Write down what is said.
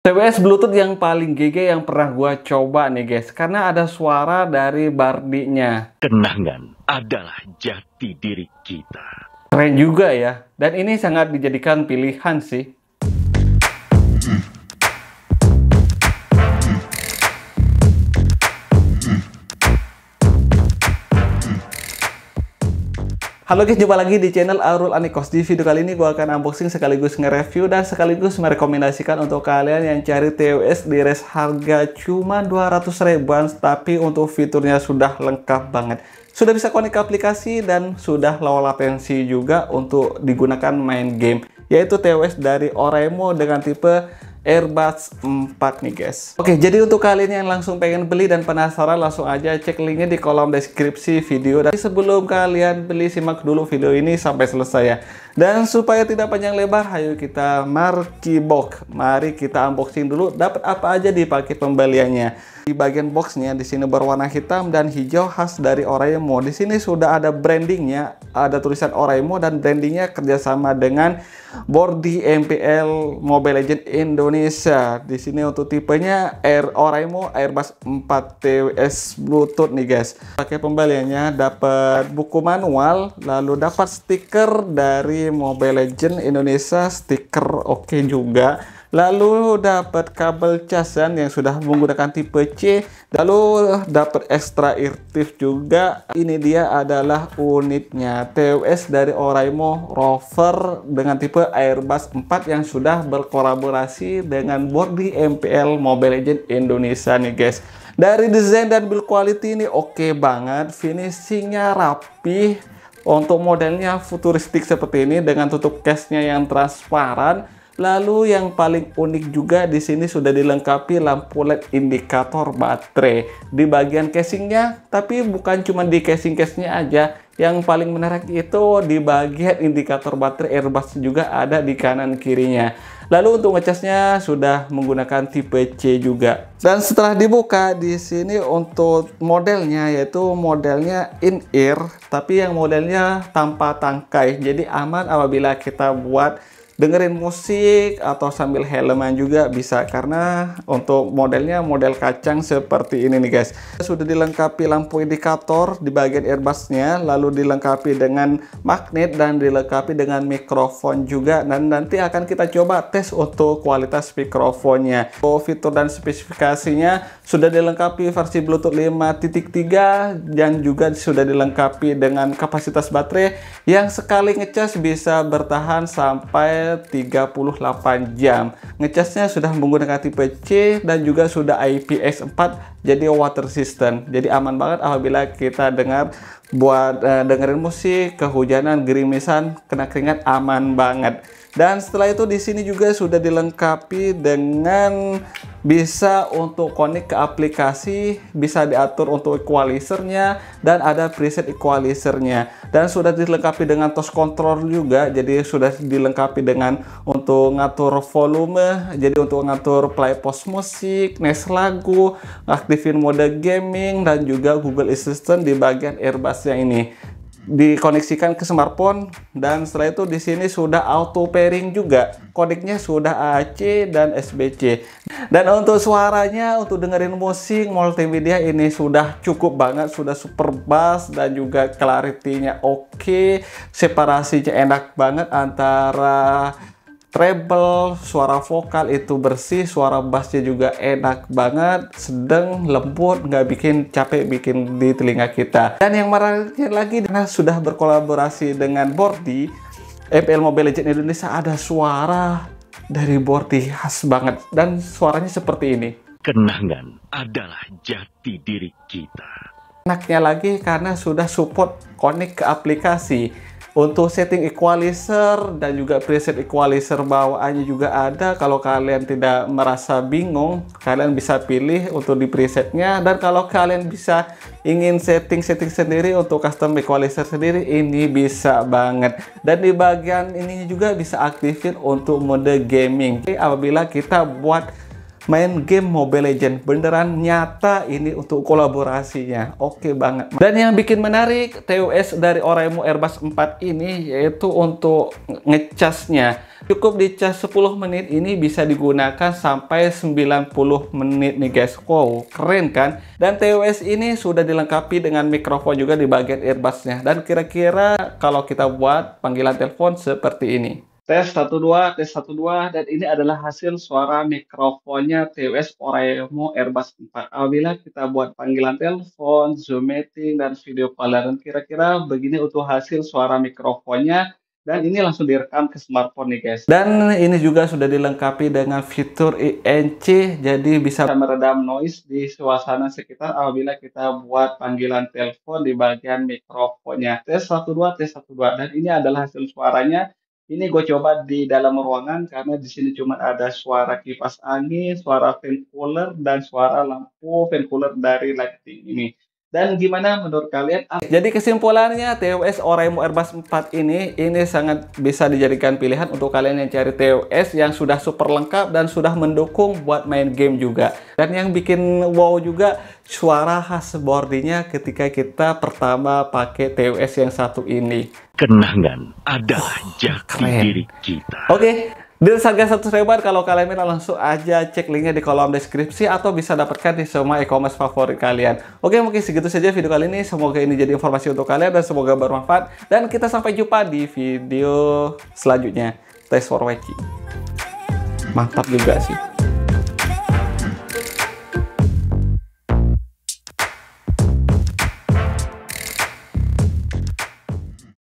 TWS Bluetooth yang paling GG yang pernah gua coba nih guys, karena ada suara dari bardinya. Kenangan adalah jati diri kita. Keren juga ya, dan ini sangat dijadikan pilihan sih. Halo guys, jumpa lagi di channel Aurul Anikos. Di video kali ini gue akan unboxing sekaligus nge-review dan sekaligus merekomendasikan untuk kalian yang cari TWS di range harga cuma 200 ribuan, tapi untuk fiturnya sudah lengkap banget. Sudah bisa connect ke aplikasi dan sudah low latensi juga untuk digunakan main game, yaitu TWS dari Oraimo dengan tipe Airbuds 4 nih guys. Oke, jadi untuk kalian yang langsung pengen beli dan penasaran, langsung aja cek linknya di kolom deskripsi video. Dan sebelum kalian beli, simak dulu video ini sampai selesai ya. Dan supaya tidak panjang lebar, ayo kita marki box. Mari kita unboxing dulu, dapat apa aja di paket pembeliannya. Di bagian boxnya di sini berwarna hitam dan hijau khas dari Oraimo. Di sini sudah ada brandingnya, ada tulisan Oraimo dan brandingnya kerjasama dengan Bordi MPL Mobile Legends Indonesia. Di sini untuk tipenya Oraimo Airbuds 4 TWS Bluetooth nih guys. Pakai pembeliannya dapat buku manual, lalu dapat stiker dari Mobile Legends Indonesia, stiker oke juga. Lalu dapat kabel casan yang sudah menggunakan tipe C, lalu dapat extra irtif juga. Ini dia adalah unitnya TWS dari Oraimo Rover dengan tipe Airbuds 4 yang sudah berkolaborasi dengan Bordi MPL Mobile Legends Indonesia nih guys. Dari desain dan build quality ini oke banget, finishingnya rapi. Untuk modelnya futuristik seperti ini dengan tutup case-nya yang transparan. Lalu yang paling unik juga di sini sudah dilengkapi lampu LED indikator baterai di bagian casingnya, tapi bukan cuma di casing-casenya aja. Yang paling menarik itu di bagian indikator baterai Airbuds juga ada di kanan kirinya. Lalu untuk ngecasnya sudah menggunakan tipe C juga. Dan setelah dibuka di sini untuk modelnya, yaitu modelnya in-ear, tapi yang modelnya tanpa tangkai. Jadi aman apabila kita buat dengerin musik atau sambil helman juga bisa, karena untuk modelnya model kacang seperti ini nih guys. Sudah dilengkapi lampu indikator di bagian earbudsnya, lalu dilengkapi dengan magnet dan dilengkapi dengan mikrofon juga, dan nanti akan kita coba tes untuk kualitas mikrofonnya. Fitur dan spesifikasinya sudah dilengkapi versi Bluetooth 5.3 dan juga sudah dilengkapi dengan kapasitas baterai yang sekali ngecas bisa bertahan sampai 38 jam. Ngecasnya sudah menggunakan tipe C dan juga sudah IPX4, jadi water resistant. Jadi aman banget apabila kita dengerin musik, kehujanan, gerimisan, kena keringat, aman banget. Dan setelah itu di sini juga sudah dilengkapi dengan bisa untuk connect ke aplikasi, bisa diatur untuk equalizernya dan ada preset equalizernya, dan sudah dilengkapi dengan touch control juga. Jadi sudah dilengkapi dengan untuk ngatur volume, jadi untuk ngatur play pause musik, next lagu, aktifin mode gaming, dan juga Google Assistant di bagian earbudsnya ini dikoneksikan ke smartphone. Dan setelah itu di sini sudah auto pairing juga, kodeknya sudah AC dan SBC. Dan untuk suaranya, untuk dengerin musik multimedia ini sudah cukup banget, sudah super bass dan juga clarity-nya oke, separasinya enak banget antara treble, suara vokal itu bersih, suara bassnya juga enak banget, sedang, lembut, nggak bikin capek bikin di telinga kita. Dan yang menariknya lagi, karena sudah berkolaborasi dengan Bordi MPL Mobile Legends Indonesia, ada suara dari Bordi khas banget dan suaranya seperti ini. Kenangan adalah jati diri kita. Enaknya lagi karena sudah support connect ke aplikasi. Untuk setting equalizer dan juga preset equalizer bawaannya juga ada. Kalau kalian tidak merasa bingung, kalian bisa pilih untuk di presetnya. Dan kalau kalian bisa ingin setting sendiri untuk custom equalizer sendiri, ini bisa banget. Dan di bagian ini juga bisa aktifin untuk mode gaming. Jadi apabila kita buat main game Mobile Legends. Beneran nyata ini untuk kolaborasinya. Oke banget. Dan yang bikin menarik TWS dari Oraimo Airbus 4 ini yaitu untuk ngecasnya. Cukup dicas 10 menit ini bisa digunakan sampai 90 menit nih guys. Wow, keren kan? Dan TWS ini sudah dilengkapi dengan mikrofon juga di bagian earbusnya. Dan kira-kira kalau kita buat panggilan telepon seperti ini. Tes 12, tes 12, dan ini adalah hasil suara mikrofonnya TWS Oraimo Airbus 4. Apabila kita buat panggilan telepon, Zoom meeting, dan video call, dan kira-kira begini untuk hasil suara mikrofonnya. Dan ini langsung direkam ke smartphone nih guys. Dan ini juga sudah dilengkapi dengan fitur INC, jadi bisa meredam noise di suasana sekitar apabila kita buat panggilan telepon di bagian mikrofonnya. Tes 12, tes 12, dan ini adalah hasil suaranya. Ini gue coba di dalam ruangan karena di sini cuma ada suara kipas angin, suara fan cooler, dan suara lampu fan cooler dari lighting ini. Dan gimana menurut kalian? Jadi kesimpulannya TWS Oraimo Airbus 4 ini sangat bisa dijadikan pilihan untuk kalian yang cari TWS yang sudah super lengkap dan sudah mendukung buat main game juga. Dan yang bikin wow juga suara khas boardingnya ketika kita pertama pakai TWS yang satu ini. Kenangan adalah jati diri kita. Oke, deal harga 100 ribuan. Kalau kalian minat langsung aja cek linknya di kolom deskripsi atau bisa dapatkan di semua e-commerce favorit kalian. Oke, mungkin segitu saja video kali ini. Semoga ini jadi informasi untuk kalian dan semoga bermanfaat. Dan kita sampai jumpa di video selanjutnya. Thanks for watching. Mantap juga sih.